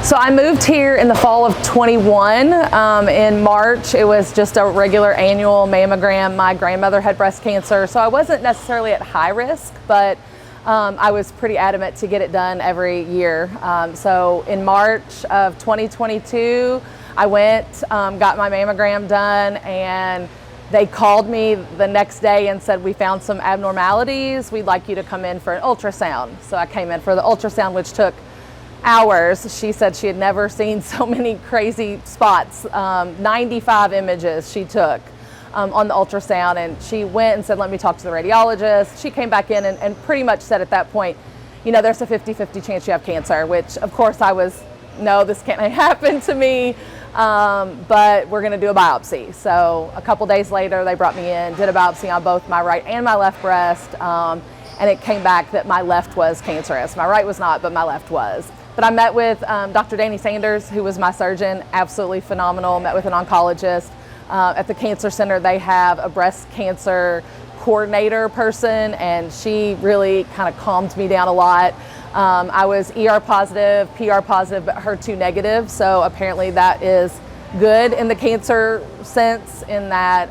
So I moved here in the fall of 21. In March, it was just a regular annual mammogram. My grandmother had breast cancer, so I wasn't necessarily at high risk, but I was pretty adamant to get it done every year. So in March of 2022, I went, got my mammogram done, and they called me the next day and said, we found some abnormalities. We'd like you to come in for an ultrasound. So I came in for the ultrasound, which took hours. She said she had never seen so many crazy spots. 95 images she took on the ultrasound, and she went and said, let me talk to the radiologist. She came back in and pretty much said at that point, you know, there's a 50-50 chance you have cancer, which of course I was, no, this can't happen to me, but we're gonna do a biopsy. So a couple days later, they brought me in, did a biopsy on both my right and my left breast, and it came back that my left was cancerous. My right was not, but my left was. But I met with Dr. Danny Sanders, who was my surgeon, absolutely phenomenal. Met with an oncologist. At the cancer center, they have a breast cancer coordinator person, and she really kind of calmed me down a lot. I was ER positive, PR positive, but HER2 negative. So apparently that is good in the cancer sense, in that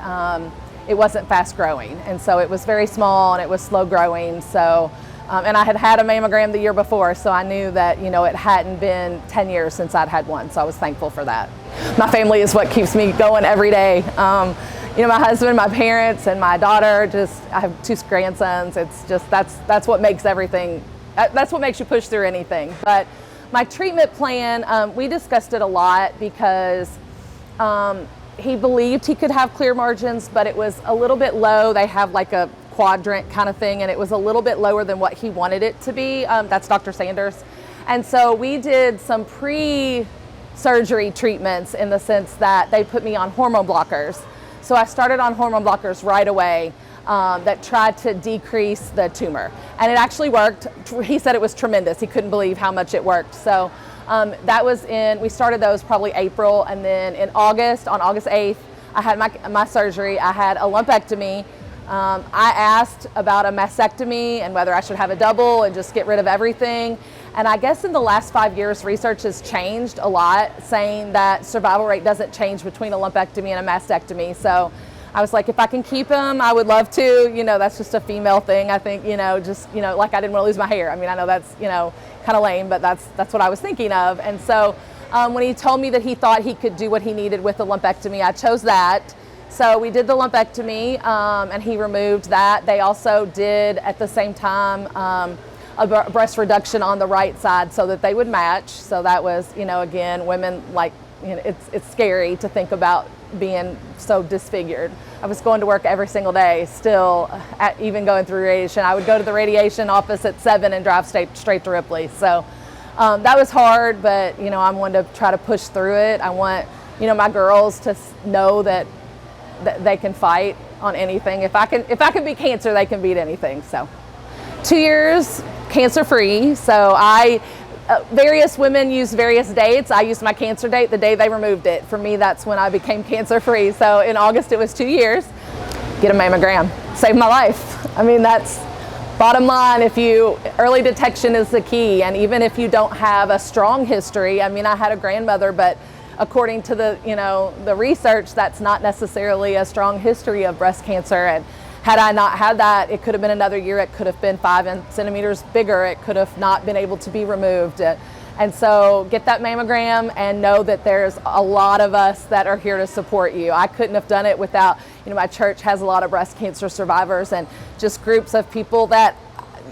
it wasn't fast growing. And so it was very small and it was slow growing. So. And I had had a mammogram the year before, so I knew that, you know, it hadn't been 10 years since I'd had one, so I was thankful for that. My family is what keeps me going every day. You know, my husband, my parents, and my daughter, I have 2 grandsons. It's just, that's what makes everything, that's what makes you push through anything. But my treatment plan, we discussed it a lot because he believed he could have clear margins, but it was a little bit low. They have like a quadrant kind of thing, and it was a little bit lower than what he wanted it to be. That's Dr. Sanders. And so we did some pre-surgery treatments, in the sense that they put me on hormone blockers. So I started on hormone blockers right away that tried to decrease the tumor. And it actually worked. He said it was tremendous. He couldn't believe how much it worked. So that was we started those probably April, and then in August, on August 8th, I had my surgery. I had a lumpectomy. I asked about a mastectomy and whether I should have a double and just get rid of everything. And I guess in the last 5 years, research has changed a lot, saying that survival rate doesn't change between a lumpectomy and a mastectomy. So I was like, if I can keep him, I would love to. You know, that's just a female thing. I think, you know, just, you know, like I didn't want to lose my hair. I mean, I know that's, you know, kind of lame, but that's what I was thinking of. And so when he told me that he thought he could do what he needed with the lumpectomy, I chose that. So we did the lumpectomy, and he removed that. They also did, at the same time, a breast reduction on the right side so that they would match. So that was, you know, again, women, like, you know, it's scary to think about being so disfigured. I was going to work every single day, still, even going through radiation. I would go to the radiation office at 7 and drive straight to Ripley. So that was hard, but, you know, I'm one to try to push through it. I want, you know, my girls to know that they can fight on anything. If I can beat cancer, they can beat anything. So 2 years cancer free. So various women use various dates. I used my cancer date the day they removed it. For me, that's when I became cancer free. So in August, it was 2 years. Get a mammogram, saved my life. I mean, that's bottom line. Early detection is the key. And even if you don't have a strong history, I mean, I had a grandmother, but according to the research, that's not necessarily a strong history of breast cancer. And had I not had that, it could have been another year. It could have been 5 centimeters bigger. It could have not been able to be removed. And so get that mammogram and know that there's a lot of us that are here to support you. I couldn't have done it without, you know, my church has a lot of breast cancer survivors, and just groups of people that,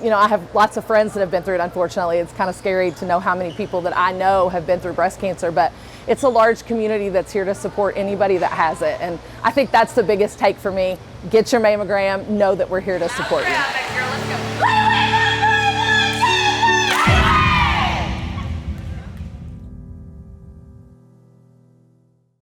you know, I have lots of friends that have been through it. Unfortunately, it's kind of scary to know how many people that I know have been through breast cancer, but it's a large community that's here to support anybody that has it. And I think that's the biggest take for me. Get your mammogram, know that we're here to support you.